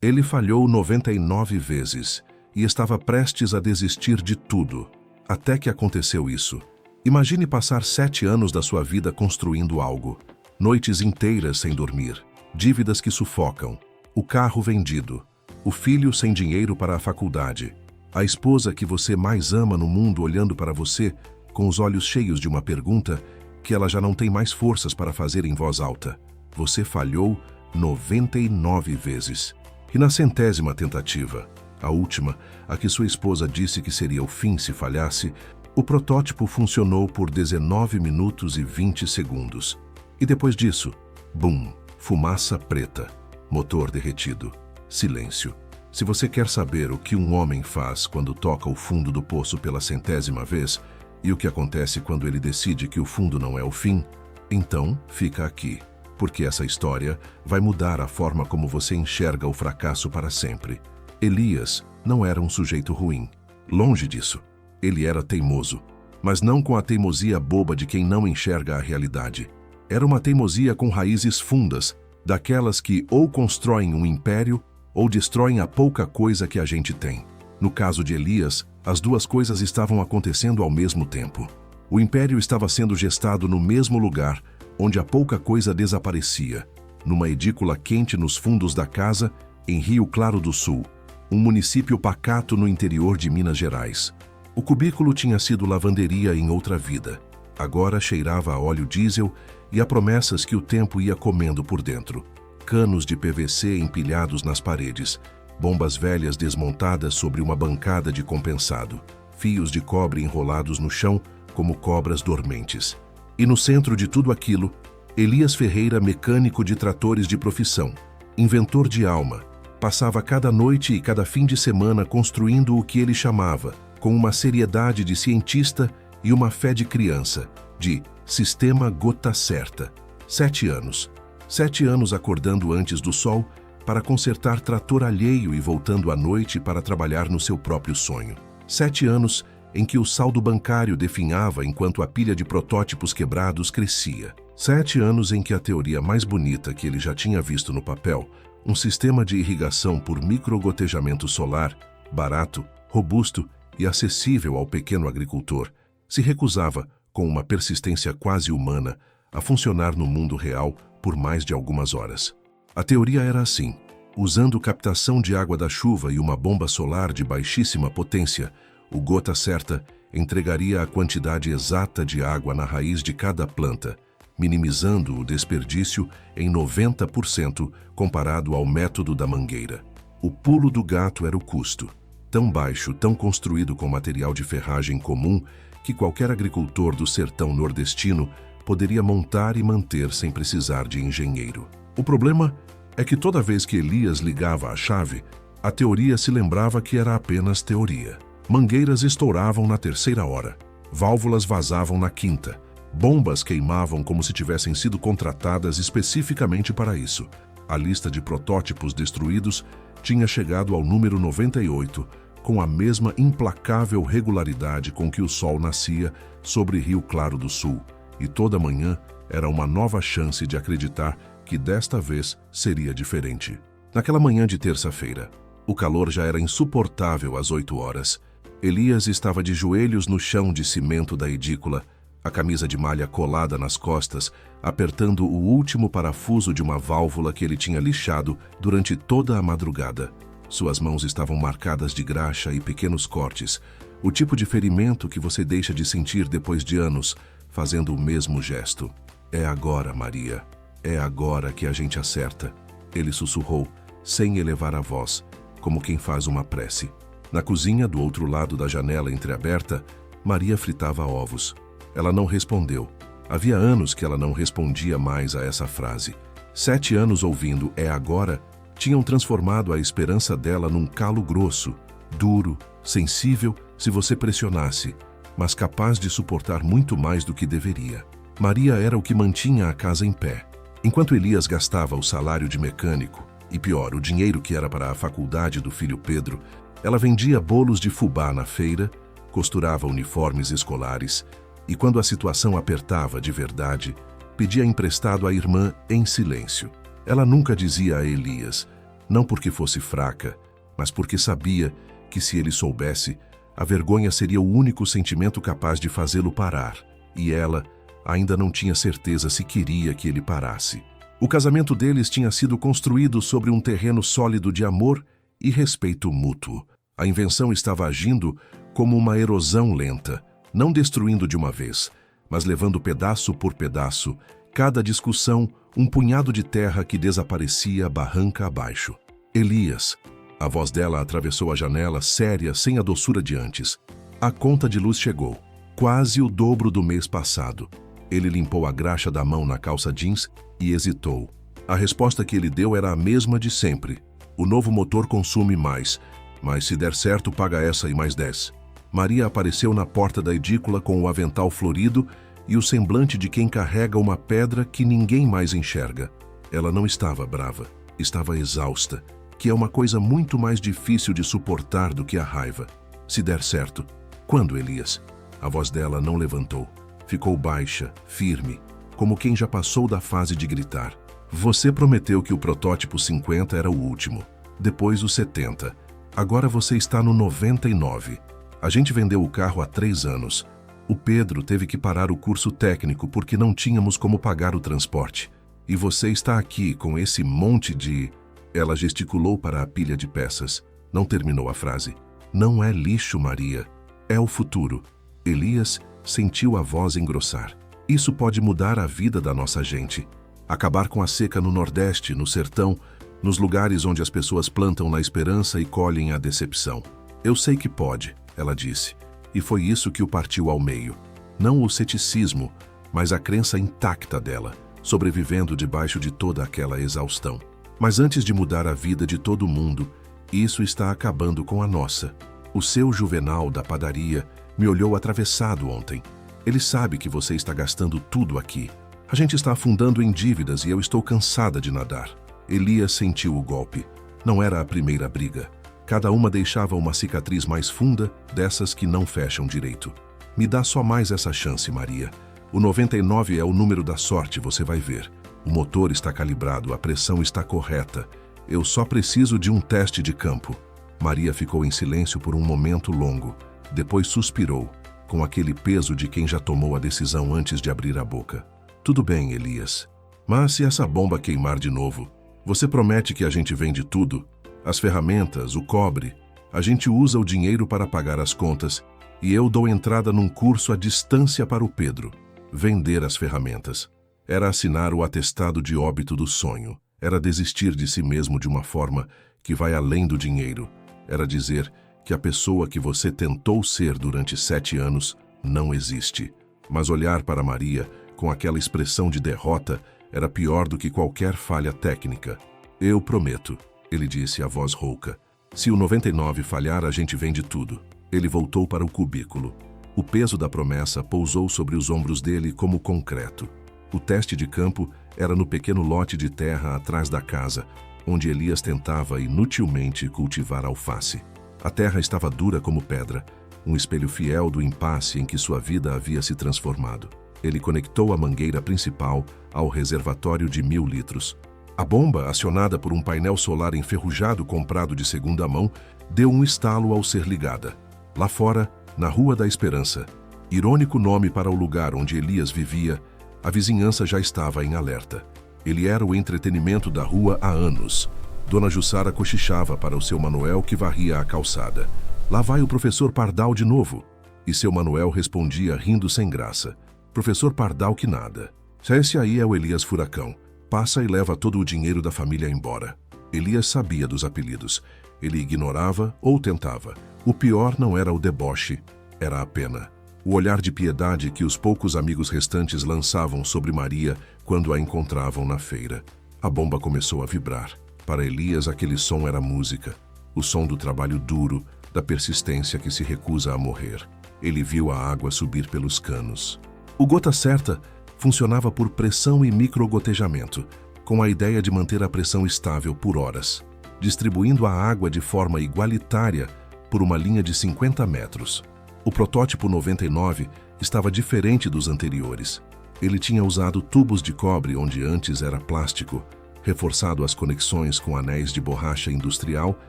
Ele falhou 99 vezes e estava prestes a desistir de tudo, até que aconteceu isso. Imagine passar 7 anos da sua vida construindo algo, noites inteiras sem dormir, dívidas que sufocam, o carro vendido, o filho sem dinheiro para a faculdade, a esposa que você mais ama no mundo olhando para você com os olhos cheios de uma pergunta que ela já não tem mais forças para fazer em voz alta. Você falhou 99 vezes. E na 100ª tentativa, a última, a que sua esposa disse que seria o fim se falhasse, o protótipo funcionou por 19 minutos e 20 segundos. E depois disso, bum, fumaça preta, motor derretido, silêncio. Se você quer saber o que um homem faz quando toca o fundo do poço pela 100ª vez e o que acontece quando ele decide que o fundo não é o fim, então fica aqui, porque essa história vai mudar a forma como você enxerga o fracasso para sempre. Elias não era um sujeito ruim. Longe disso. Ele era teimoso, mas não com a teimosia boba de quem não enxerga a realidade. Era uma teimosia com raízes fundas, daquelas que ou constroem um império ou destroem a pouca coisa que a gente tem. No caso de Elias, as duas coisas estavam acontecendo ao mesmo tempo. O império estava sendo gestado no mesmo lugar, onde a pouca coisa desaparecia, numa edícula quente nos fundos da casa, em Rio Claro do Sul, um município pacato no interior de Minas Gerais. O cubículo tinha sido lavanderia em outra vida. Agora cheirava a óleo diesel e a promessas que o tempo ia comendo por dentro. Canos de PVC empilhados nas paredes, bombas velhas desmontadas sobre uma bancada de compensado, fios de cobre enrolados no chão como cobras dormentes. E no centro de tudo aquilo, Elias Ferreira, mecânico de tratores de profissão, inventor de alma, passava cada noite e cada fim de semana construindo o que ele chamava, com uma seriedade de cientista e uma fé de criança, de Sistema Gota Certa. 7 anos. 7 anos acordando antes do sol para consertar trator alheio e voltando à noite para trabalhar no seu próprio sonho. 7 anos em que o saldo bancário definhava enquanto a pilha de protótipos quebrados crescia. 7 anos em que a teoria mais bonita que ele já tinha visto no papel, um sistema de irrigação por microgotejamento solar, barato, robusto e acessível ao pequeno agricultor, se recusava, com uma persistência quase humana, a funcionar no mundo real por mais de algumas horas. A teoria era assim: usando captação de água da chuva e uma bomba solar de baixíssima potência, o Gota Certa entregaria a quantidade exata de água na raiz de cada planta, minimizando o desperdício em 90% comparado ao método da mangueira. O pulo do gato era o custo. Tão baixo, tão construído com material de ferragem comum, que qualquer agricultor do sertão nordestino poderia montar e manter sem precisar de engenheiro. O problema é que toda vez que Elias ligava a chave, a teoria se lembrava que era apenas teoria. Mangueiras estouravam na 3ª hora, válvulas vazavam na 5ª, bombas queimavam como se tivessem sido contratadas especificamente para isso. A lista de protótipos destruídos tinha chegado ao número 98, com a mesma implacável regularidade com que o sol nascia sobre Rio Claro do Sul, e toda manhã era uma nova chance de acreditar que desta vez seria diferente. Naquela manhã de terça-feira, o calor já era insuportável às 8 horas. Elias estava de joelhos no chão de cimento da edícula, a camisa de malha colada nas costas, apertando o último parafuso de uma válvula que ele tinha lixado durante toda a madrugada. Suas mãos estavam marcadas de graxa e pequenos cortes, o tipo de ferimento que você deixa de sentir depois de anos, fazendo o mesmo gesto. É agora, Maria. É agora que a gente acerta. Ele sussurrou, sem elevar a voz, como quem faz uma prece. Na cozinha, do outro lado da janela entreaberta, Maria fritava ovos. Ela não respondeu. Havia anos que ela não respondia mais a essa frase. 7 anos ouvindo "é agora" tinham transformado a esperança dela num calo grosso, duro, sensível se você pressionasse, mas capaz de suportar muito mais do que deveria. Maria era o que mantinha a casa em pé. Enquanto Elias gastava o salário de mecânico, e pior, o dinheiro que era para a faculdade do filho Pedro, ela vendia bolos de fubá na feira, costurava uniformes escolares, e quando a situação apertava de verdade, pedia emprestado à irmã em silêncio. Ela nunca dizia a Elias: Não porque fosse fraca, mas porque sabia que se ele soubesse, a vergonha seria o único sentimento capaz de fazê-lo parar, e ela ainda não tinha certeza se queria que ele parasse. O casamento deles tinha sido construído sobre um terreno sólido de amor e respeito mútuo. A invenção estava agindo como uma erosão lenta, não destruindo de uma vez, mas levando pedaço por pedaço, cada discussão, um punhado de terra que desaparecia barranca abaixo. Elias. A voz dela atravessou a janela, séria, sem a doçura de antes. A conta de luz chegou, quase o dobro do mês passado. Ele limpou a graxa da mão na calça jeans e hesitou. A resposta que ele deu era a mesma de sempre. O novo motor consome mais, mas se der certo, paga essa e mais 10. Maria apareceu na porta da edícula com o avental florido e o semblante de quem carrega uma pedra que ninguém mais enxerga. Ela não estava brava, estava exausta, que é uma coisa muito mais difícil de suportar do que a raiva. Se der certo. Quando, Elias? A voz dela não levantou. Ficou baixa, firme, como quem já passou da fase de gritar. Você prometeu que o protótipo 50 era o último, depois o 70. Agora você está no 99. A gente vendeu o carro há 3 anos. O Pedro teve que parar o curso técnico porque não tínhamos como pagar o transporte. E você está aqui com esse monte de... Ela gesticulou para a pilha de peças. Não terminou a frase. Não é lixo, Maria. É o futuro. Elias sentiu a voz engrossar. Isso pode mudar a vida da nossa gente. Acabar com a seca no Nordeste, no sertão, nos lugares onde as pessoas plantam na esperança e colhem a decepção. Eu sei que pode, ela disse. E foi isso que o partiu ao meio. Não o ceticismo, mas a crença intacta dela, sobrevivendo debaixo de toda aquela exaustão. Mas antes de mudar a vida de todo mundo, isso está acabando com a nossa. O seu Juvenal da padaria me olhou atravessado ontem. Ele sabe que você está gastando tudo aqui. A gente está afundando em dívidas e eu estou cansada de nadar. Elias sentiu o golpe. Não era a primeira briga. Cada uma deixava uma cicatriz mais funda, dessas que não fecham direito. Me dá só mais essa chance, Maria. O 99 é o número da sorte, você vai ver. O motor está calibrado, a pressão está correta. Eu só preciso de um teste de campo. Maria ficou em silêncio por um momento longo. Depois suspirou, com aquele peso de quem já tomou a decisão antes de abrir a boca. Tudo bem, Elias. Mas se essa bomba queimar de novo, você promete que a gente vende tudo? As ferramentas, o cobre. A gente usa o dinheiro para pagar as contas e eu dou entrada num curso à distância para o Pedro. Vender as ferramentas. Era assinar o atestado de óbito do sonho. Era desistir de si mesmo de uma forma que vai além do dinheiro. Era dizer que a pessoa que você tentou ser durante 7 anos não existe. Mas olhar para Maria com aquela expressão de derrota era pior do que qualquer falha técnica. Eu prometo, ele disse, a voz rouca. Se o 99 falhar, a gente vende tudo. Ele voltou para o cubículo. O peso da promessa pousou sobre os ombros dele como concreto. O teste de campo era no pequeno lote de terra atrás da casa, onde Elias tentava inutilmente cultivar alface. A terra estava dura como pedra, um espelho fiel do impasse em que sua vida havia se transformado. Ele conectou a mangueira principal ao reservatório de 1000 litros. A bomba, acionada por um painel solar enferrujado comprado de segunda mão, deu um estalo ao ser ligada. Lá fora, na Rua da Esperança, irônico nome para o lugar onde Elias vivia, a vizinhança já estava em alerta. Ele era o entretenimento da rua há anos. Dona Jussara cochichava para o seu Manuel que varria a calçada. Lá vai o professor Pardal de novo. E seu Manuel respondia rindo sem graça. Professor Pardal que nada. Esse aí é o Elias Furacão. Passa e leva todo o dinheiro da família embora. Elias sabia dos apelidos. Ele ignorava ou tentava. O pior não era o deboche, era a pena. O olhar de piedade que os poucos amigos restantes lançavam sobre Maria quando a encontravam na feira. A bomba começou a vibrar. Para Elias, aquele som era música. O som do trabalho duro, da persistência que se recusa a morrer. Ele viu a água subir pelos canos. O gota certa funcionava por pressão e microgotejamento, com a ideia de manter a pressão estável por horas, distribuindo a água de forma igualitária por uma linha de 50 metros. O protótipo 99 estava diferente dos anteriores. Ele tinha usado tubos de cobre onde antes era plástico, reforçado as conexões com anéis de borracha industrial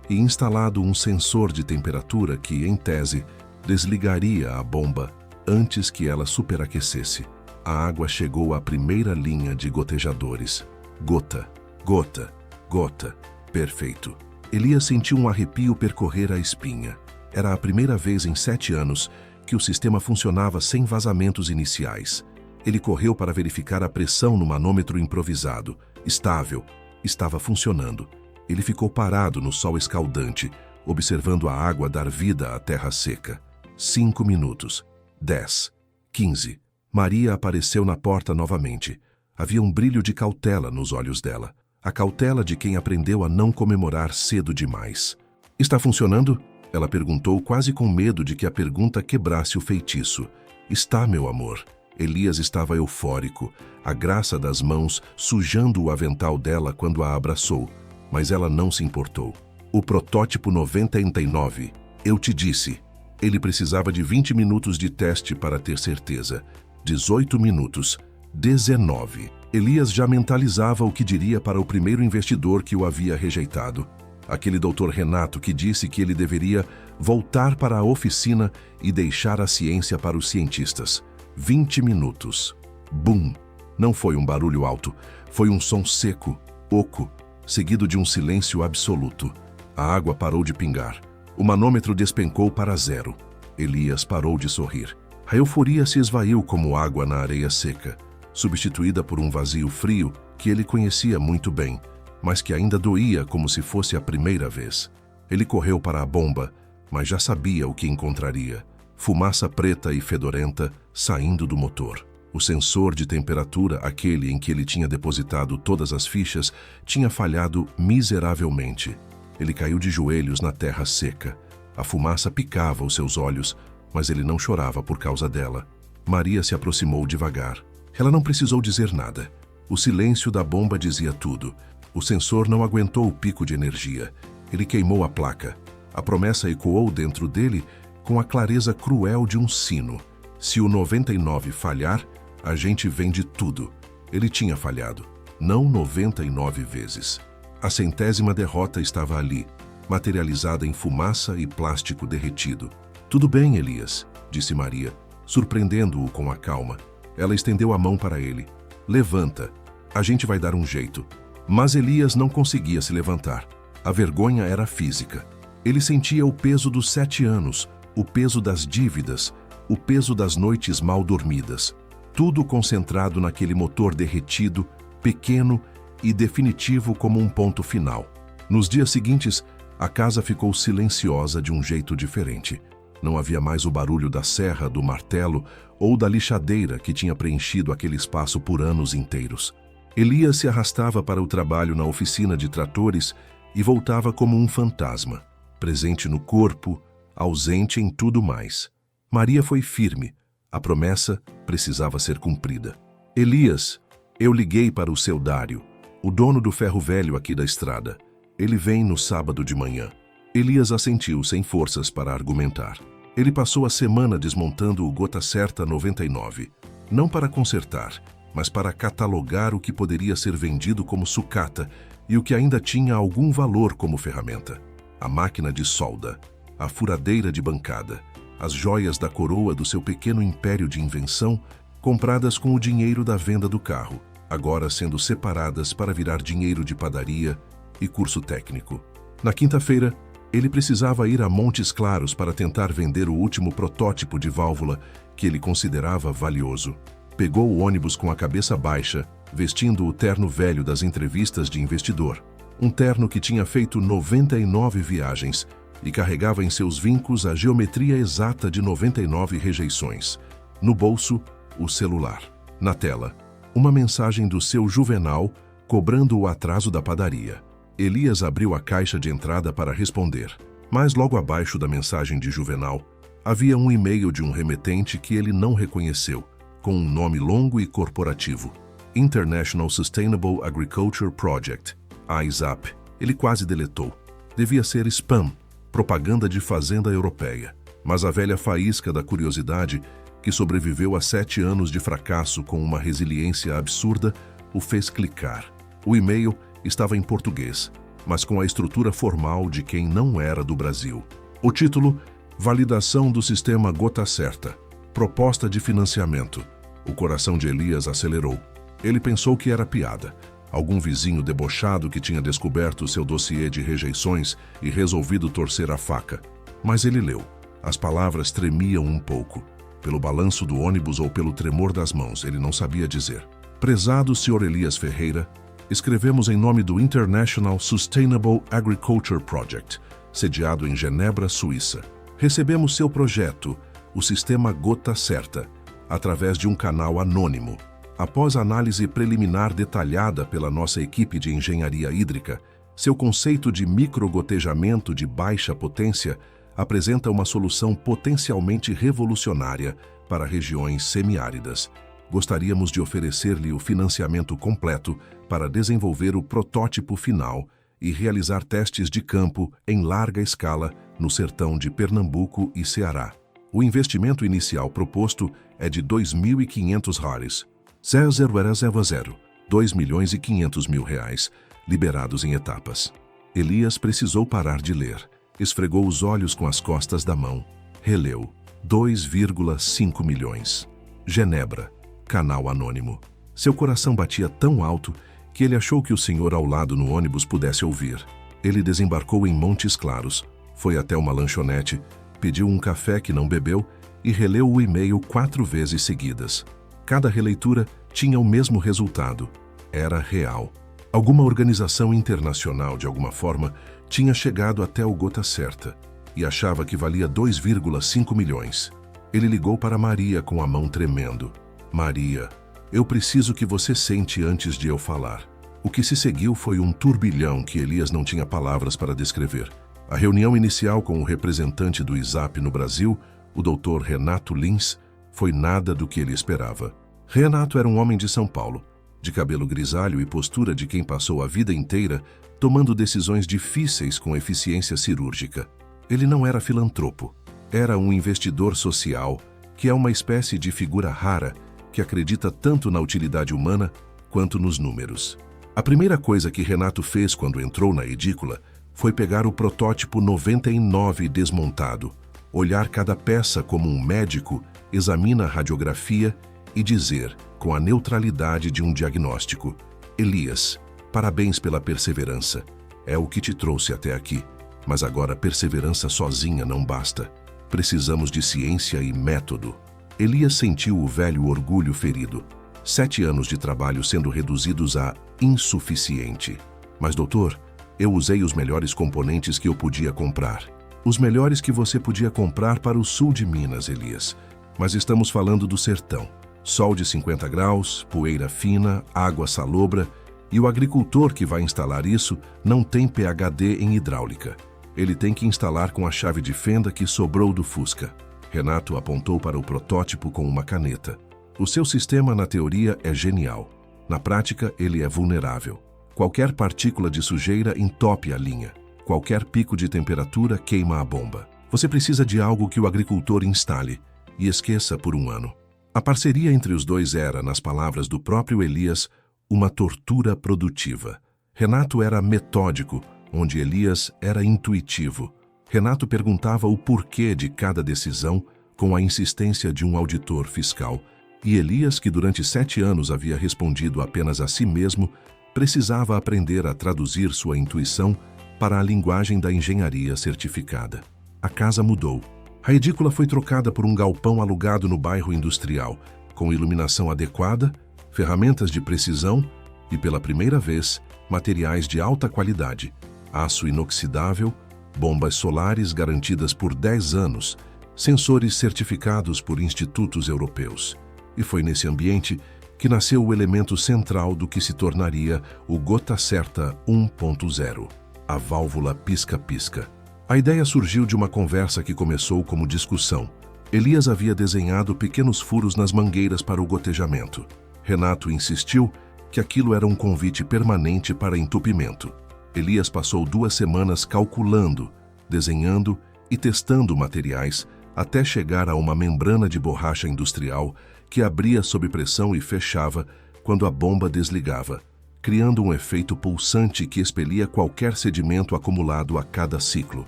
e instalado um sensor de temperatura que, em tese, desligaria a bomba antes que ela superaquecesse. A água chegou à primeira linha de gotejadores. Gota, gota, gota. Perfeito. Elias sentiu um arrepio percorrer a espinha. Era a primeira vez em 7 anos que o sistema funcionava sem vazamentos iniciais. Ele correu para verificar a pressão no manômetro improvisado. Estável. Estava funcionando. Ele ficou parado no sol escaldante, observando a água dar vida à terra seca. 5 minutos. 10. 15. Maria apareceu na porta novamente. Havia um brilho de cautela nos olhos dela. A cautela de quem aprendeu a não comemorar cedo demais. Está funcionando? Ela perguntou, quase com medo de que a pergunta quebrasse o feitiço. Está, meu amor. Elias estava eufórico, a graça das mãos sujando o avental dela quando a abraçou, mas ela não se importou. O protótipo 99, eu te disse. Ele precisava de 20 minutos de teste para ter certeza. 18 minutos. 19. Elias já mentalizava o que diria para o primeiro investidor que o havia rejeitado. Aquele doutor Renato que disse que ele deveria voltar para a oficina e deixar a ciência para os cientistas. 20 minutos. Bum! Não foi um barulho alto, foi um som seco, oco, seguido de um silêncio absoluto. A água parou de pingar. O manômetro despencou para 0. Elias parou de sorrir. A euforia se esvaiu como água na areia seca, substituída por um vazio frio que ele conhecia muito bem, mas que ainda doía como se fosse a primeira vez. Ele correu para a bomba, mas já sabia o que encontraria. Fumaça preta e fedorenta saindo do motor. O sensor de temperatura, aquele em que ele tinha depositado todas as fichas, tinha falhado miseravelmente. Ele caiu de joelhos na terra seca. A fumaça picava os seus olhos, mas ele não chorava por causa dela. Maria se aproximou devagar. Ela não precisou dizer nada. O silêncio da bomba dizia tudo. O sensor não aguentou o pico de energia. Ele queimou a placa. A promessa ecoou dentro dele com a clareza cruel de um sino. Se o 99 falhar, a gente vende tudo. Ele tinha falhado. Não 99 vezes. A 100ª derrota estava ali, materializada em fumaça e plástico derretido. Tudo bem, Elias, disse Maria, surpreendendo-o com a calma. Ela estendeu a mão para ele. Levanta. A gente vai dar um jeito. Mas Elias não conseguia se levantar. A vergonha era física. Ele sentia o peso dos 7 anos, o peso das dívidas, o peso das noites mal dormidas. Tudo concentrado naquele motor derretido, pequeno e definitivo como um ponto final. Nos dias seguintes, a casa ficou silenciosa de um jeito diferente. Não havia mais o barulho da serra, do martelo ou da lixadeira que tinha preenchido aquele espaço por anos inteiros. Elias se arrastava para o trabalho na oficina de tratores e voltava como um fantasma, presente no corpo, ausente em tudo mais. Maria foi firme. A promessa precisava ser cumprida. Elias, eu liguei para o seu Dário, o dono do ferro velho aqui da estrada. Ele vem no sábado de manhã. Elias assentiu sem forças para argumentar. Ele passou a semana desmontando o Gota Certa 99, não para consertar, mas para catalogar o que poderia ser vendido como sucata e o que ainda tinha algum valor como ferramenta. A máquina de solda, a furadeira de bancada, as joias da coroa do seu pequeno império de invenção, compradas com o dinheiro da venda do carro, agora sendo separadas para virar dinheiro de padaria e curso técnico. Na quinta-feira, ele precisava ir a Montes Claros para tentar vender o último protótipo de válvula que ele considerava valioso. Pegou o ônibus com a cabeça baixa, vestindo o terno velho das entrevistas de investidor. Um terno que tinha feito 99 viagens e carregava em seus vincos a geometria exata de 99 rejeições. No bolso, o celular. Na tela, uma mensagem do seu Juvenal cobrando o atraso da padaria. Elias abriu a caixa de entrada para responder, mas logo abaixo da mensagem de Juvenal, havia um e-mail de um remetente que ele não reconheceu, com um nome longo e corporativo. International Sustainable Agriculture Project, ISAP. Ele quase deletou. Devia ser spam, propaganda de fazenda europeia. Mas a velha faísca da curiosidade, que sobreviveu a 7 anos de fracasso com uma resiliência absurda, o fez clicar. O e-mail estava em português, mas com a estrutura formal de quem não era do Brasil. O título: Validação do sistema Gota Certa. Proposta de financiamento. O coração de Elias acelerou. Ele pensou que era piada. Algum vizinho debochado que tinha descoberto seu dossiê de rejeições e resolvido torcer a faca. Mas ele leu. As palavras tremiam um pouco. Pelo balanço do ônibus ou pelo tremor das mãos, ele não sabia dizer. Prezado Sr. Elias Ferreira, escrevemos em nome do International Sustainable Agriculture Project, sediado em Genebra, Suíça. Recebemos seu projeto, o Sistema Gota Certa, através de um canal anônimo. Após análise preliminar detalhada pela nossa equipe de engenharia hídrica, seu conceito de microgotejamento de baixa potência apresenta uma solução potencialmente revolucionária para regiões semiáridas. Gostaríamos de oferecer-lhe o financiamento completo para desenvolver o protótipo final e realizar testes de campo em larga escala no sertão de Pernambuco e Ceará. O investimento inicial proposto é de $2.500, 2.500.000 reais, liberados em etapas. Elias precisou parar de ler. Esfregou os olhos com as costas da mão. Releu. 2,5 milhões. Genebra. Canal anônimo. Seu coração batia tão alto que ele achou que o senhor ao lado no ônibus pudesse ouvir. Ele desembarcou em Montes Claros, foi até uma lanchonete, pediu um café que não bebeu e releu o e-mail 4 vezes seguidas. Cada releitura tinha o mesmo resultado. Era real. Alguma organização internacional, de alguma forma, tinha chegado até o Gota Certa e achava que valia 2,5 milhões. Ele ligou para Maria com a mão tremendo. Maria, eu preciso que você sente antes de eu falar. O que se seguiu foi um turbilhão que Elias não tinha palavras para descrever. A reunião inicial com o representante do ISAP no Brasil, o Dr. Renato Lins, foi nada do que ele esperava. Renato era um homem de São Paulo, de cabelo grisalho e postura de quem passou a vida inteira tomando decisões difíceis com eficiência cirúrgica. Ele não era filantropo, era um investidor social, que é uma espécie de figura rara que acredita tanto na utilidade humana quanto nos números. A primeira coisa que Renato fez quando entrou na edícula foi pegar o protótipo 99 desmontado, olhar cada peça como um médico examina a radiografia e dizer, com a neutralidade de um diagnóstico: Elias, parabéns pela perseverança. É o que te trouxe até aqui. Mas agora perseverança sozinha não basta. Precisamos de ciência e método. Elias sentiu o velho orgulho ferido. 7 anos de trabalho sendo reduzidos a insuficiente. Mas, doutor, eu usei os melhores componentes que eu podia comprar. Os melhores que você podia comprar para o sul de Minas, Elias. Mas estamos falando do sertão. Sol de 50 graus, poeira fina, água salobra, e o agricultor que vai instalar isso não tem PhD em hidráulica. Ele tem que instalar com a chave de fenda que sobrou do Fusca. Renato apontou para o protótipo com uma caneta. O seu sistema, na teoria, é genial. Na prática, ele é vulnerável. Qualquer partícula de sujeira entope a linha. Qualquer pico de temperatura queima a bomba. Você precisa de algo que o agricultor instale e esqueça por um ano. A parceria entre os dois era, nas palavras do próprio Elias, uma tortura produtiva. Renato era metódico, onde Elias era intuitivo. Renato perguntava o porquê de cada decisão com a insistência de um auditor fiscal. E Elias, que durante 7 anos havia respondido apenas a si mesmo, precisava aprender a traduzir sua intuição para a linguagem da engenharia certificada. A casa mudou. A edícula foi trocada por um galpão alugado no bairro industrial, com iluminação adequada, ferramentas de precisão e, pela primeira vez, materiais de alta qualidade, aço inoxidável, bombas solares garantidas por 10 anos, sensores certificados por institutos europeus. E foi nesse ambiente que nasceu o elemento central do que se tornaria o Gota Certa 1.0, a válvula pisca-pisca. A ideia surgiu de uma conversa que começou como discussão. Elias havia desenhado pequenos furos nas mangueiras para o gotejamento. Renato insistiu que aquilo era um convite permanente para entupimento. Elias passou 2 semanas calculando, desenhando e testando materiais até chegar a uma membrana de borracha industrial que abria sob pressão e fechava quando a bomba desligava. criando um efeito pulsante que expelia qualquer sedimento acumulado a cada ciclo.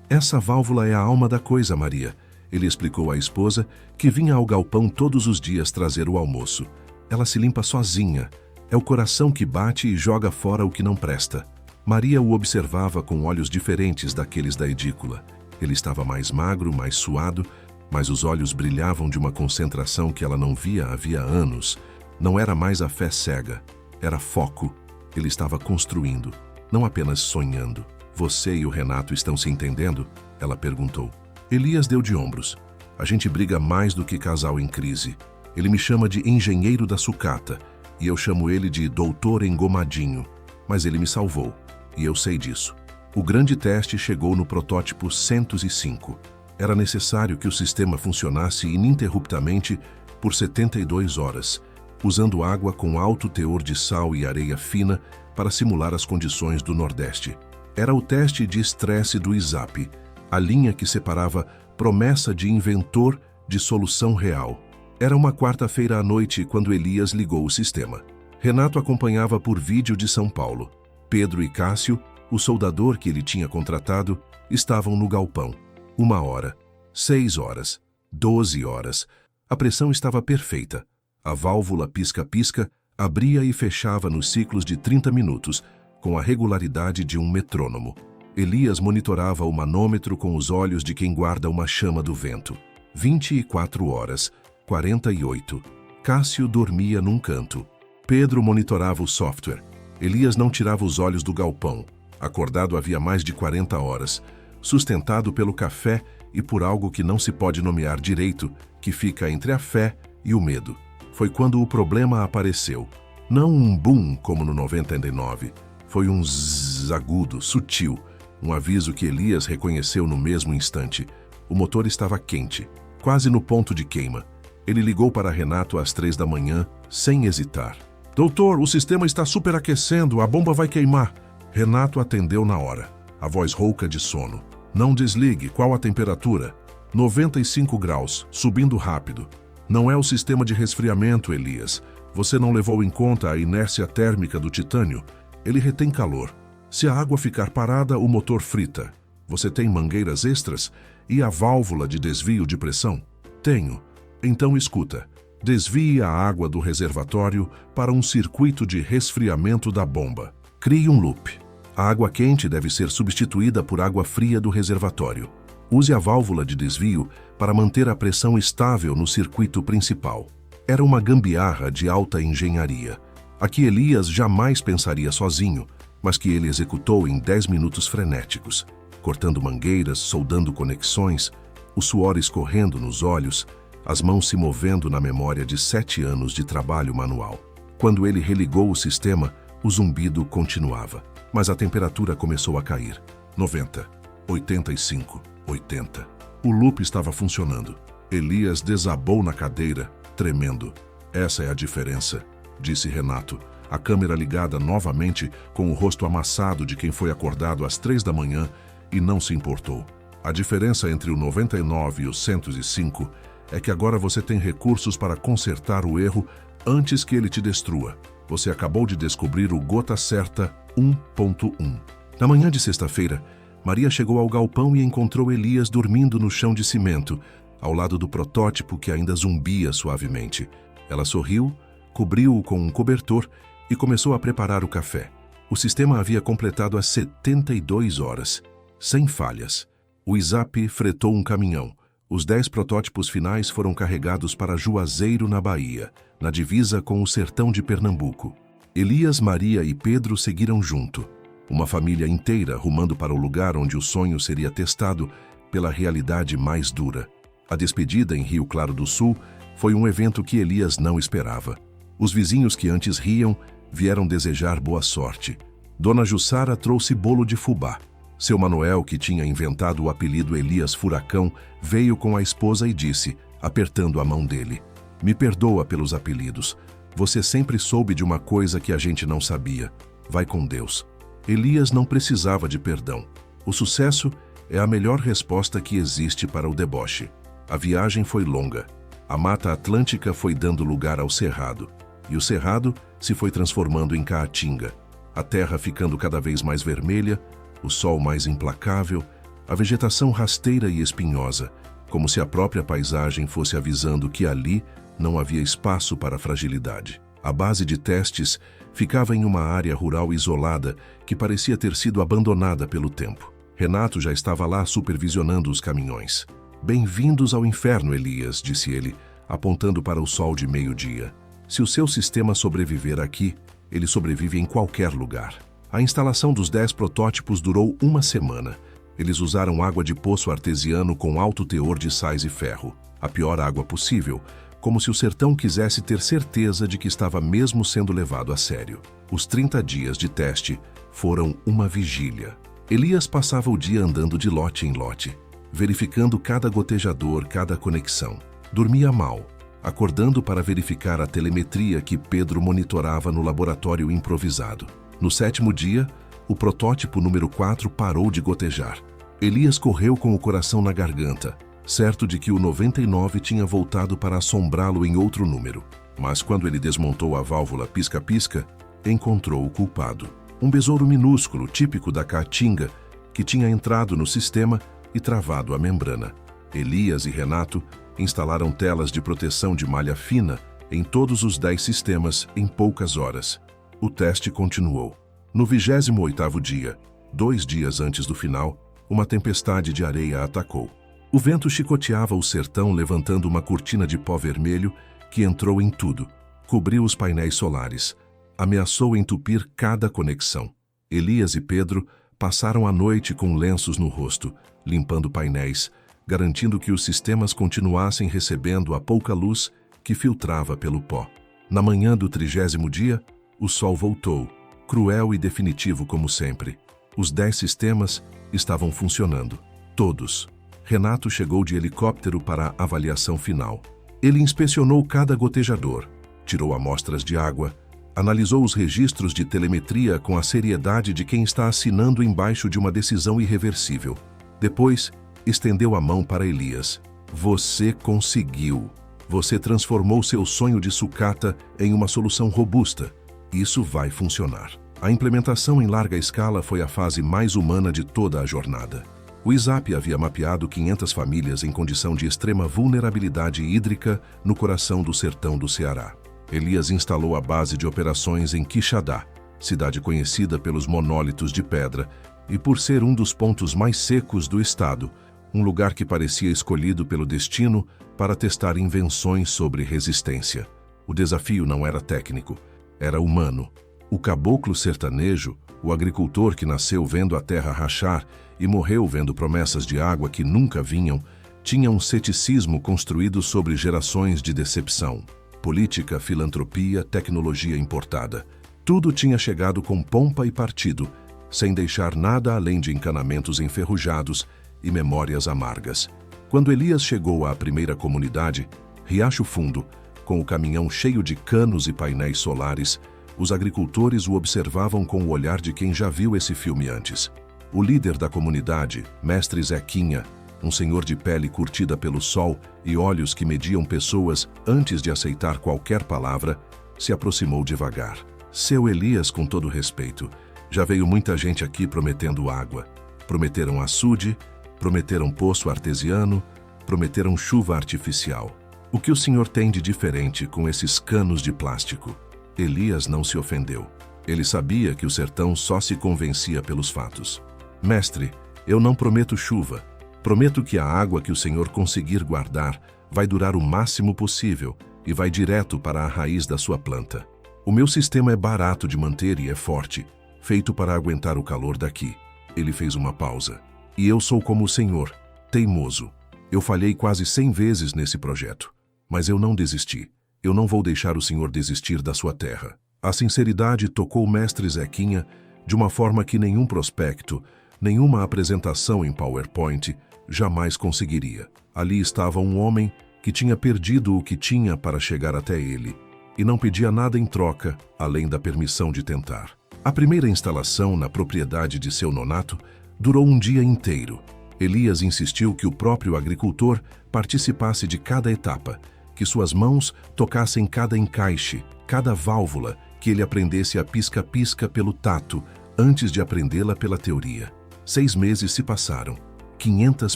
Essa válvula é a alma da coisa, Maria, ele explicou à esposa, que vinha ao galpão todos os dias trazer o almoço. Ela se limpa sozinha. É o coração que bate e joga fora o que não presta. Maria o observava com olhos diferentes daqueles da edícula. Ele estava mais magro, mais suado, mas os olhos brilhavam de uma concentração que ela não via havia anos. Não era mais a fé cega, era foco. Ele estava construindo, não apenas sonhando. Você e o Renato estão se entendendo? Ela perguntou. Elias deu de ombros. A gente briga mais do que casal em crise. Ele me chama de engenheiro da sucata e eu chamo ele de doutor engomadinho. Mas ele me salvou, e eu sei disso. O grande teste chegou no protótipo 105. Era necessário que o sistema funcionasse ininterruptamente por 72 horas, usando água com alto teor de sal e areia fina para simular as condições do Nordeste. Era o teste de estresse do ISAP, a linha que separava promessa de inventor de solução real. Era uma quarta-feira à noite quando Elias ligou o sistema. Renato acompanhava por vídeo de São Paulo. Pedro e Cássio, o soldador que ele tinha contratado, estavam no galpão. 1 hora, 6 horas, 12 horas. A pressão estava perfeita. A válvula pisca-pisca abria e fechava nos ciclos de 30 minutos, com a regularidade de um metrônomo. Elias monitorava o manômetro com os olhos de quem guarda uma chama do vento. 24 horas, 48. Cássio dormia num canto. Pedro monitorava o software. Elias não tirava os olhos do galpão. Acordado havia mais de 40 horas, sustentado pelo café e por algo que não se pode nomear direito, que fica entre a fé e o medo. Foi quando o problema apareceu. Não um boom como no 99. Foi um zzz agudo, sutil. Um aviso que Elias reconheceu no mesmo instante. O motor estava quente, quase no ponto de queima. Ele ligou para Renato às 3 da manhã, sem hesitar. Doutor, o sistema está superaquecendo, a bomba vai queimar. Renato atendeu na hora, a voz rouca de sono. Não desligue, qual a temperatura? 95 graus, subindo rápido. Não é o sistema de resfriamento, Elias. Você não levou em conta a inércia térmica do titânio. Ele retém calor. Se a água ficar parada, o motor frita. Você tem mangueiras extras? E a válvula de desvio de pressão? Tenho. Então escuta. Desvie a água do reservatório para um circuito de resfriamento da bomba. Crie um loop. A água quente deve ser substituída por água fria do reservatório. Use a válvula de desvio para manter a pressão estável no circuito principal. Era uma gambiarra de alta engenharia. A que Elias jamais pensaria sozinho, mas que ele executou em 10 minutos frenéticos, cortando mangueiras, soldando conexões, o suor escorrendo nos olhos, as mãos se movendo na memória de 7 anos de trabalho manual. Quando ele religou o sistema, o zumbido continuava, mas a temperatura começou a cair. 90, 85, 80. O loop estava funcionando. Elias desabou na cadeira, tremendo. Essa é a diferença, disse Renato, a câmera ligada novamente com o rosto amassado de quem foi acordado às 3 da manhã e não se importou. A diferença entre o 99 e o 105 é que agora você tem recursos para consertar o erro antes que ele te destrua. Você acabou de descobrir o gota certa 1.1. Na manhã de sexta-feira, Maria chegou ao galpão e encontrou Elias dormindo no chão de cimento, ao lado do protótipo que ainda zumbia suavemente. Ela sorriu, cobriu-o com um cobertor e começou a preparar o café. O sistema havia completado as 72 horas, sem falhas. O ISAP fretou um caminhão. Os 10 protótipos finais foram carregados para Juazeiro, na Bahia, na divisa com o sertão de Pernambuco. Elias, Maria e Pedro seguiram junto. Uma família inteira rumando para o lugar onde o sonho seria testado pela realidade mais dura. A despedida em Rio Claro do Sul foi um evento que Elias não esperava. Os vizinhos que antes riam vieram desejar boa sorte. Dona Jussara trouxe bolo de fubá. Seu Manuel, que tinha inventado o apelido Elias Furacão, veio com a esposa e disse, apertando a mão dele, "Me perdoa pelos apelidos. Você sempre soube de uma coisa que a gente não sabia. Vai com Deus." Elias não precisava de perdão. O sucesso é a melhor resposta que existe para o deboche. A viagem foi longa. A Mata Atlântica foi dando lugar ao Cerrado. E o Cerrado se foi transformando em caatinga, a terra ficando cada vez mais vermelha, o sol mais implacável, a vegetação rasteira e espinhosa, como se a própria paisagem fosse avisando que ali não havia espaço para fragilidade. A base de testes ficava em uma área rural isolada que parecia ter sido abandonada pelo tempo. Renato já estava lá supervisionando os caminhões. "Bem-vindos ao inferno, Elias", disse ele, apontando para o sol de meio-dia. "Se o seu sistema sobreviver aqui, ele sobrevive em qualquer lugar." A instalação dos 10 protótipos durou uma semana. Eles usaram água de poço artesiano com alto teor de sais e ferro, a pior água possível, como se o sertão quisesse ter certeza de que estava mesmo sendo levado a sério. Os 30 dias de teste foram uma vigília. Elias passava o dia andando de lote em lote, verificando cada gotejador, cada conexão. Dormia mal, acordando para verificar a telemetria que Pedro monitorava no laboratório improvisado. No 7º dia, o protótipo número 4 parou de gotejar. Elias correu com o coração na garganta, certo de que o 99 tinha voltado para assombrá-lo em outro número. Mas quando ele desmontou a válvula pisca-pisca, encontrou o culpado. Um besouro minúsculo, típico da caatinga, que tinha entrado no sistema e travado a membrana. Elias e Renato instalaram telas de proteção de malha fina em todos os 10 sistemas em poucas horas. O teste continuou. No 28º dia, 2 dias antes do final, uma tempestade de areia atacou. O vento chicoteava o sertão, levantando uma cortina de pó vermelho que entrou em tudo, cobriu os painéis solares, ameaçou entupir cada conexão. Elias e Pedro passaram a noite com lenços no rosto, limpando painéis, garantindo que os sistemas continuassem recebendo a pouca luz que filtrava pelo pó. Na manhã do 30º dia, o sol voltou, cruel e definitivo como sempre. Os 10 sistemas estavam funcionando. Todos. Renato chegou de helicóptero para a avaliação final. Ele inspecionou cada gotejador, tirou amostras de água, analisou os registros de telemetria com a seriedade de quem está assinando embaixo de uma decisão irreversível. Depois, estendeu a mão para Elias. "Você conseguiu. Você transformou seu sonho de sucata em uma solução robusta. Isso vai funcionar." A implementação em larga escala foi a fase mais humana de toda a jornada. O ISAP havia mapeado 500 famílias em condição de extrema vulnerabilidade hídrica no coração do sertão do Ceará. Elias instalou a base de operações em Quixadá, cidade conhecida pelos monólitos de pedra e por ser um dos pontos mais secos do estado, um lugar que parecia escolhido pelo destino para testar invenções sobre resistência. O desafio não era técnico, era humano. O caboclo sertanejo, o agricultor que nasceu vendo a terra rachar e morreu vendo promessas de água que nunca vinham, tinha um ceticismo construído sobre gerações de decepção. Política, filantropia, tecnologia importada. Tudo tinha chegado com pompa e partido, sem deixar nada além de encanamentos enferrujados e memórias amargas. Quando Elias chegou à primeira comunidade, Riacho Fundo, com o caminhão cheio de canos e painéis solares, os agricultores o observavam com o olhar de quem já viu esse filme antes. O líder da comunidade, Mestre Zequinha, um senhor de pele curtida pelo sol e olhos que mediam pessoas antes de aceitar qualquer palavra, se aproximou devagar. "Seu Elias, com todo respeito, já veio muita gente aqui prometendo água. Prometeram açude, prometeram poço artesiano, prometeram chuva artificial. O que o senhor tem de diferente com esses canos de plástico?" Elias não se ofendeu. Ele sabia que o sertão só se convencia pelos fatos. "Mestre, eu não prometo chuva. Prometo que a água que o senhor conseguir guardar vai durar o máximo possível e vai direto para a raiz da sua planta. O meu sistema é barato de manter e é forte, feito para aguentar o calor daqui." Ele fez uma pausa. "E eu sou como o senhor, teimoso. Eu falhei quase 100 vezes nesse projeto, mas eu não desisti. Eu não vou deixar o senhor desistir da sua terra." A sinceridade tocou o mestre Zequinha de uma forma que nenhum prospecto, nenhuma apresentação em PowerPoint jamais conseguiria. Ali estava um homem que tinha perdido o que tinha para chegar até ele e não pedia nada em troca, além da permissão de tentar. A primeira instalação na propriedade de seu nonato durou um dia inteiro. Elias insistiu que o próprio agricultor participasse de cada etapa, que suas mãos tocassem cada encaixe, cada válvula que ele aprendesse a pisca-pisca pelo tato, antes de aprendê-la pela teoria. 6 meses se passaram, 500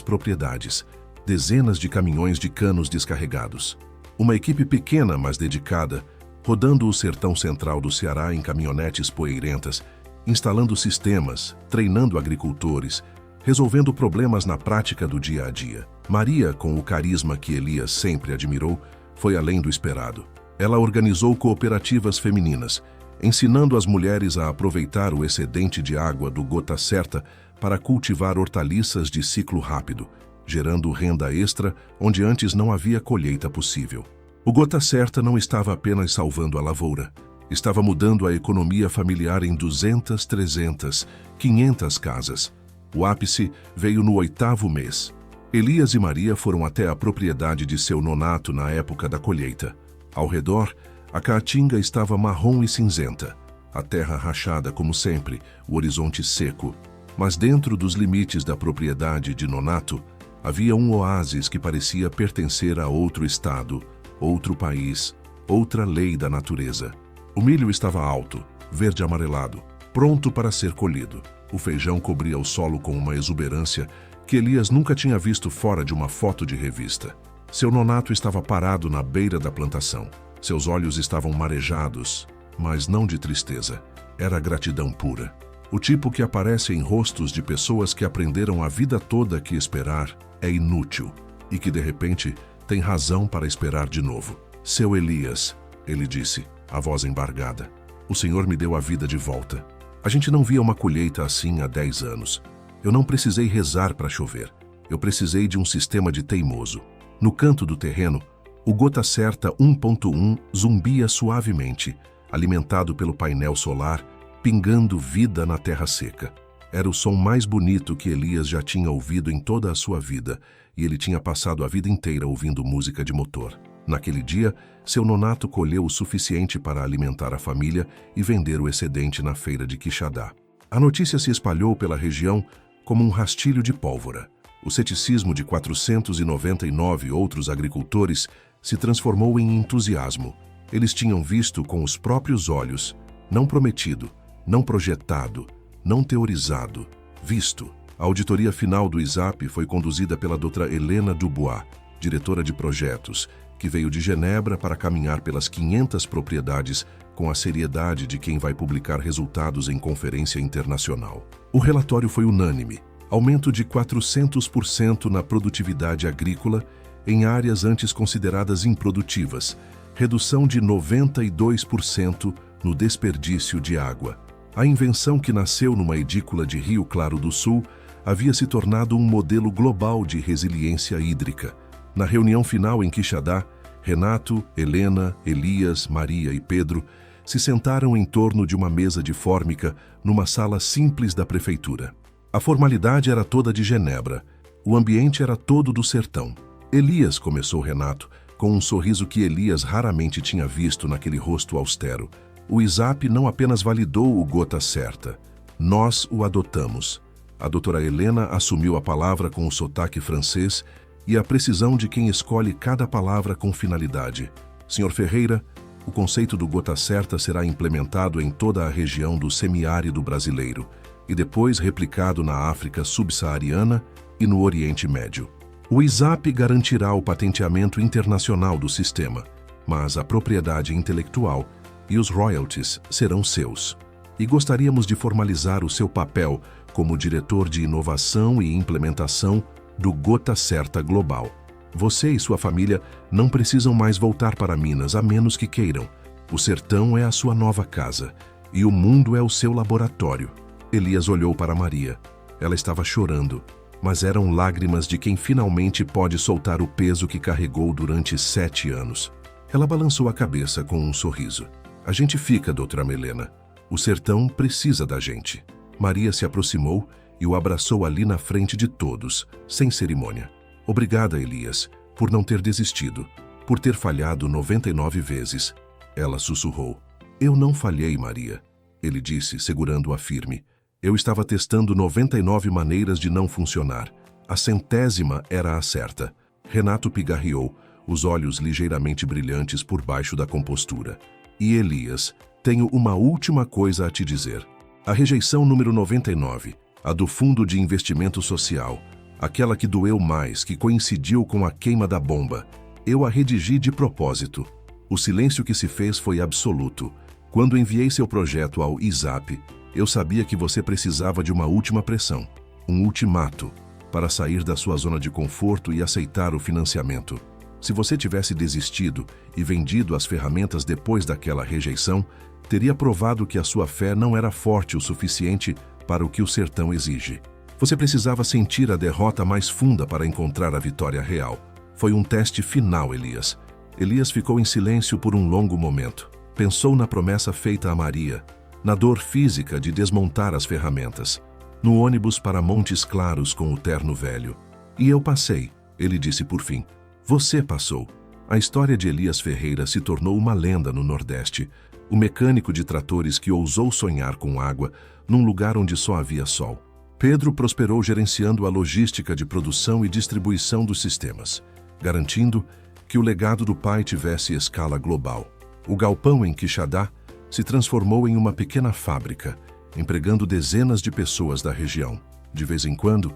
propriedades, dezenas de caminhões de canos descarregados. Uma equipe pequena, mas dedicada, rodando o sertão central do Ceará em caminhonetes poeirentas, instalando sistemas, treinando agricultores, resolvendo problemas na prática do dia a dia. Maria, com o carisma que Elias sempre admirou, foi além do esperado. Ela organizou cooperativas femininas, ensinando as mulheres a aproveitar o excedente de água do Gota Certa para cultivar hortaliças de ciclo rápido, gerando renda extra onde antes não havia colheita possível. O Gota Certa não estava apenas salvando a lavoura, estava mudando a economia familiar em 200, 300, 500 casas. O ápice veio no 8º mês. Elias e Maria foram até a propriedade de seu nonato na época da colheita. Ao redor, a caatinga estava marrom e cinzenta, a terra rachada como sempre, o horizonte seco. Mas dentro dos limites da propriedade de nonato, havia um oásis que parecia pertencer a outro estado, outro país, outra lei da natureza. O milho estava alto, verde amarelado, pronto para ser colhido. O feijão cobria o solo com uma exuberância que Elias nunca tinha visto fora de uma foto de revista. Seu nonato estava parado na beira da plantação. Seus olhos estavam marejados, mas não de tristeza. Era gratidão pura. O tipo que aparece em rostos de pessoas que aprenderam a vida toda que esperar é inútil e que, de repente, tem razão para esperar de novo. Seu Elias, ele disse, a voz embargada, o Senhor me deu a vida de volta. A gente não via uma colheita assim há 10 anos. Eu não precisei rezar para chover. Eu precisei de um sistema de teimoso. No canto do terreno, o Gota Certa 1.1 zumbia suavemente, alimentado pelo painel solar, pingando vida na terra seca. Era o som mais bonito que Elias já tinha ouvido em toda a sua vida, e ele tinha passado a vida inteira ouvindo música de motor. Naquele dia, seu nonato colheu o suficiente para alimentar a família e vender o excedente na feira de Quixadá. A notícia se espalhou pela região como um rastilho de pólvora. O ceticismo de 499 outros agricultores se transformou em entusiasmo. Eles tinham visto com os próprios olhos, não prometido, não projetado, não teorizado, visto. A auditoria final do ISAP foi conduzida pela doutora Helena Dubois, diretora de projetos, que veio de Genebra para caminhar pelas 500 propriedades com a seriedade de quem vai publicar resultados em conferência internacional. O relatório foi unânime: aumento de 400% na produtividade agrícola em áreas antes consideradas improdutivas, redução de 92% no desperdício de água. A invenção que nasceu numa edícula de Rio Claro do Sul havia se tornado um modelo global de resiliência hídrica. Na reunião final em Quixadá, Renato, Helena, Elias, Maria e Pedro se sentaram em torno de uma mesa de fórmica numa sala simples da prefeitura. A formalidade era toda de Genebra, o ambiente era todo do sertão. Elias, começou Renato, com um sorriso que Elias raramente tinha visto naquele rosto austero. O ISAP não apenas validou o Gota Certa, nós o adotamos. A doutora Helena assumiu a palavra com o sotaque francês e a precisão de quem escolhe cada palavra com finalidade. Senhor Ferreira, o conceito do Gota Certa será implementado em toda a região do semiárido brasileiro e depois replicado na África subsaariana e no Oriente Médio. O ISAP garantirá o patenteamento internacional do sistema, mas a propriedade intelectual e os royalties serão seus. E gostaríamos de formalizar o seu papel como diretor de inovação e implementação do Gota Certa Global. Você e sua família não precisam mais voltar para Minas, a menos que queiram. O sertão é a sua nova casa e o mundo é o seu laboratório. Elias olhou para Maria. Ela estava chorando, mas eram lágrimas de quem finalmente pode soltar o peso que carregou durante 7 anos. Ela balançou a cabeça com um sorriso. A gente fica, doutora Melena. O sertão precisa da gente. Maria se aproximou e o abraçou ali na frente de todos, sem cerimônia. Obrigada, Elias, por não ter desistido, por ter falhado 99 vezes. Ela sussurrou. Eu não falhei, Maria, ele disse, segurando-a firme. Eu estava testando 99 maneiras de não funcionar. A 100ª era a certa. Renato pigarreou, os olhos ligeiramente brilhantes por baixo da compostura. E Elias, tenho uma última coisa a te dizer. A rejeição número 99, a do Fundo de Investimento Social, aquela que doeu mais, que coincidiu com a queima da bomba, eu a redigi de propósito. O silêncio que se fez foi absoluto. Quando enviei seu projeto ao ISAP, eu sabia que você precisava de uma última pressão, um ultimato, para sair da sua zona de conforto e aceitar o financiamento. Se você tivesse desistido e vendido as ferramentas depois daquela rejeição, teria provado que a sua fé não era forte o suficiente para o que o sertão exige. Você precisava sentir a derrota mais funda para encontrar a vitória real. Foi um teste final, Elias. Elias ficou em silêncio por um longo momento. Pensou na promessa feita a Maria, na dor física de desmontar as ferramentas, no ônibus para Montes Claros com o terno velho. E eu passei, ele disse por fim. Você passou. A história de Elias Ferreira se tornou uma lenda no Nordeste. O mecânico de tratores que ousou sonhar com água num lugar onde só havia sol. Pedro prosperou gerenciando a logística de produção e distribuição dos sistemas, garantindo que o legado do pai tivesse escala global. O galpão em Quixadá se transformou em uma pequena fábrica, empregando dezenas de pessoas da região. De vez em quando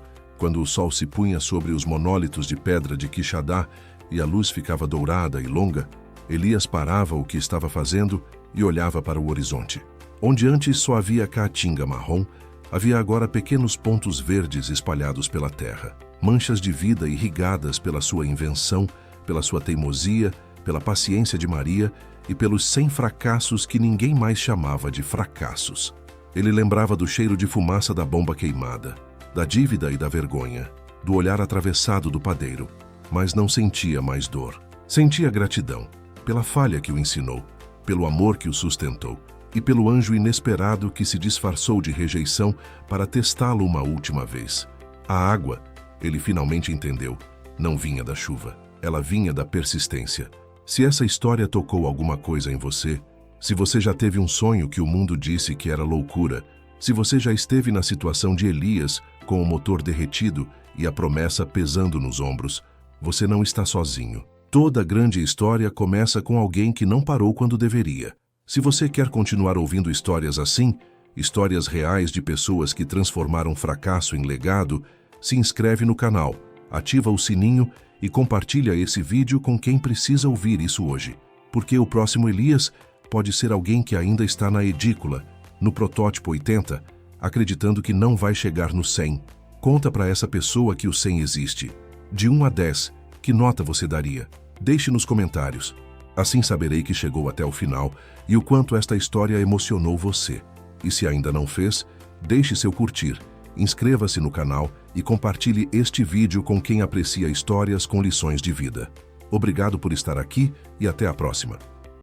o sol se punha sobre os monólitos de pedra de Quixadá e a luz ficava dourada e longa, Elias parava o que estava fazendo e olhava para o horizonte. Onde antes só havia caatinga marrom, havia agora pequenos pontos verdes espalhados pela terra, manchas de vida irrigadas pela sua invenção, pela sua teimosia, pela paciência de Maria e pelos 100 fracassos que ninguém mais chamava de fracassos. Ele lembrava do cheiro de fumaça da bomba queimada, da dívida e da vergonha, do olhar atravessado do padeiro, mas não sentia mais dor. Sentia gratidão pela falha que o ensinou, pelo amor que o sustentou e pelo anjo inesperado que se disfarçou de rejeição para testá-lo uma última vez. A água, ele finalmente entendeu, não vinha da chuva, ela vinha da persistência. Se essa história tocou alguma coisa em você, se você já teve um sonho que o mundo disse que era loucura, se você já esteve na situação de Elias, com o motor derretido e a promessa pesando nos ombros, você não está sozinho. Toda grande história começa com alguém que não parou quando deveria. Se você quer continuar ouvindo histórias assim, histórias reais de pessoas que transformaram fracasso em legado, se inscreve no canal, ativa o sininho e compartilha esse vídeo com quem precisa ouvir isso hoje. Porque o próximo Elias pode ser alguém que ainda está na edícula, no protótipo 80, acreditando que não vai chegar no 100. Conta para essa pessoa que o 100 existe. De 1 a 10, que nota você daria? Deixe nos comentários. Assim saberei que chegou até o final e o quanto esta história emocionou você. E se ainda não fez, deixe seu curtir, inscreva-se no canal e compartilhe este vídeo com quem aprecia histórias com lições de vida. Obrigado por estar aqui e até a próxima.